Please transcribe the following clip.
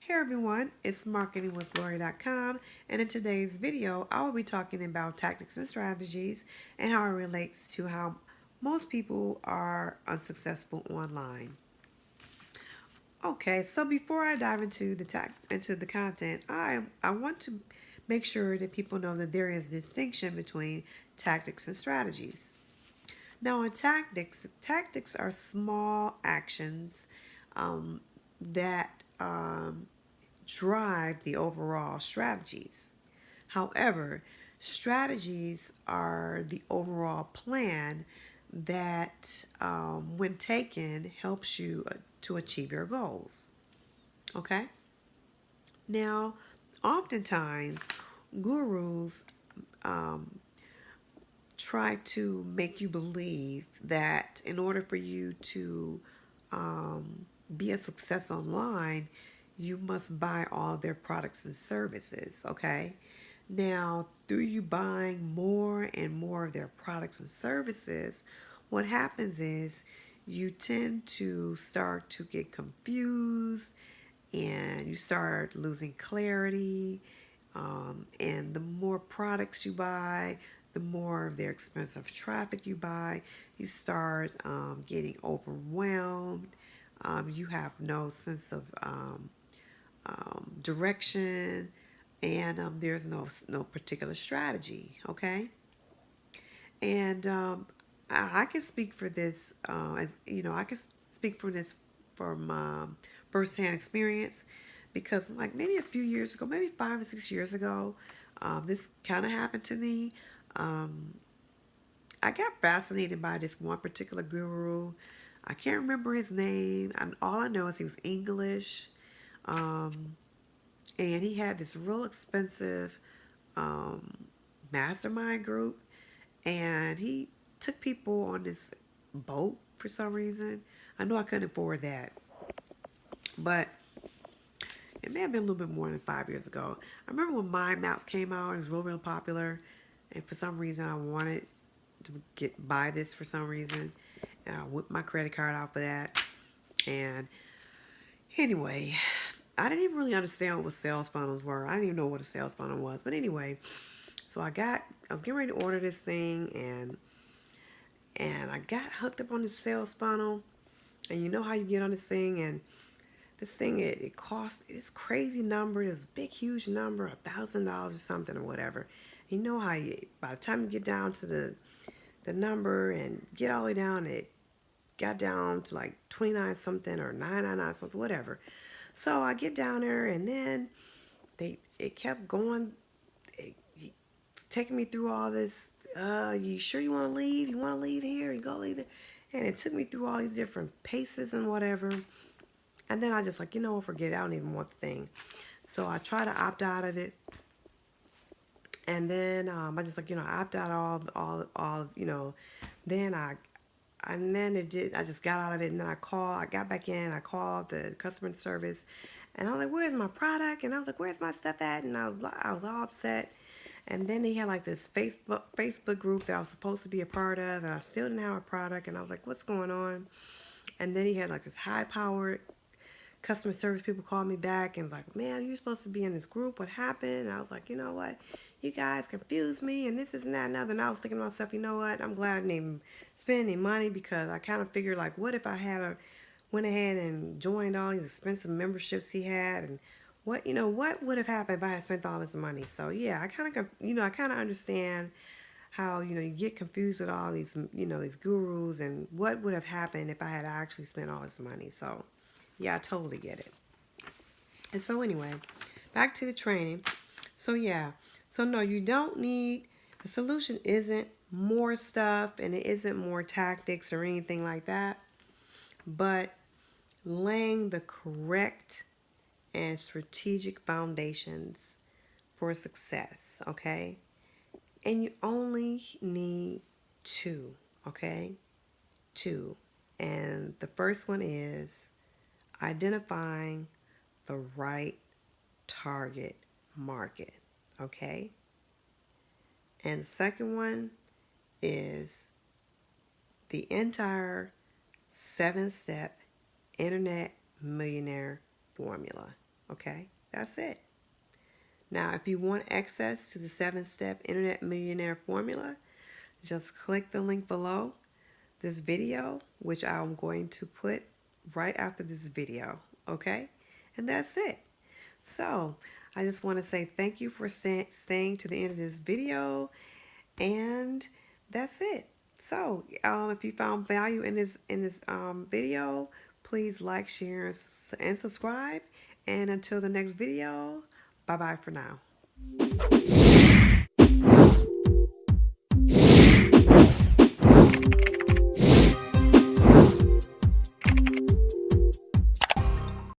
Hey everyone, it's marketingwithgloria.com, and in today's video I will be talking about tactics and strategies and how it relates to how most people are unsuccessful online. Okay, so before I dive into the content, I want to make sure that people know that there is a distinction between tactics and strategies. Now, in tactics are small actions that drive the overall strategies. However, strategies are the overall plan that, when taken, helps you to achieve your goals. Okay? Now, oftentimes, gurus um, try to make you believe that in order for you to be a success online, you must buy all their products and services, okay? Now, through you buying more and more of their products and services, what happens is you tend to start to get confused and you start losing clarity. And the more products you buy, the more of their expensive traffic you buy, you start getting overwhelmed. You have no sense of direction, and there's no particular strategy. Okay, and I can speak for this, as you know, I can speak for this from firsthand experience, because like maybe a few years ago, maybe 5 or 6 years ago, this kind of happened to me. Um, I got fascinated by this one particular guru. I can't remember his name. All I know is he was English. Um, and he had this real expensive um, mastermind group, and he took people on this boat for some reason. I know I couldn't afford that, but it may have been a little bit more than 5 years ago. I remember when Mind Maps came out; it was real popular, and for some reason I wanted to buy this for some reason, and I whipped my credit card out for that. And anyway, I didn't even really understand what sales funnels were. I didn't even know what a sales funnel was. But anyway, so I was getting ready to order this thing, and I got hooked up on this sales funnel. And you know how you get on this thing, and this thing, it costs this crazy number, this big huge number, $1,000 or something or whatever. You know how by the time you get down to the number and get all the way down, it got down to like 29 something or 999 something, whatever. So I get down there, and then it kept going, taking me through all this. You sure you want to leave? You want to leave here? You go leave there? And it took me through all these different paces and whatever. And then I just like, forget it. I don't even want the thing. So I try to opt out of it. And then I just like, opt out all. Then it did. I just got out of it, and then I got back in. I called the customer service, and I was like, "Where's my product?" And I was like, "Where's my stuff at?" And I was all upset. And then they had like this Facebook group that I was supposed to be a part of, and I still didn't have a product. And I was like, "What's going on?" And then he had like this high-powered customer service people called me back and was like, "Man, you're supposed to be in this group. What happened?" And I was like, "You know what? You guys confused me, and this is and that and other." And I was thinking to myself, you know what? I'm glad I didn't even spend any money, because I kind of figured, like, what if I went ahead and joined all these expensive memberships he had, and what would have happened if I had spent all this money? So yeah, I kind of understand how, you get confused with all these, these gurus, and what would have happened if I had actually spent all this money. So yeah, I totally get it. And so anyway, back to the training. So yeah, so no, you don't need, the solution isn't more stuff, and it isn't more tactics or anything like that, but laying the correct and strategic foundations for success, okay? And you only need two, okay? Two. And the first one is identifying the right target market, okay? And the second one is the entire 7-step internet millionaire formula, Okay, that's it. Now, if you want access to the 7-step Internet Millionaire Formula, just click the link below this video, which I'm going to put right after this video. Okay, and that's it. So, I just want to say thank you for staying to the end of this video, and that's it. So, if you found value in this video, please like, share, and subscribe. And until the next video, bye bye for now.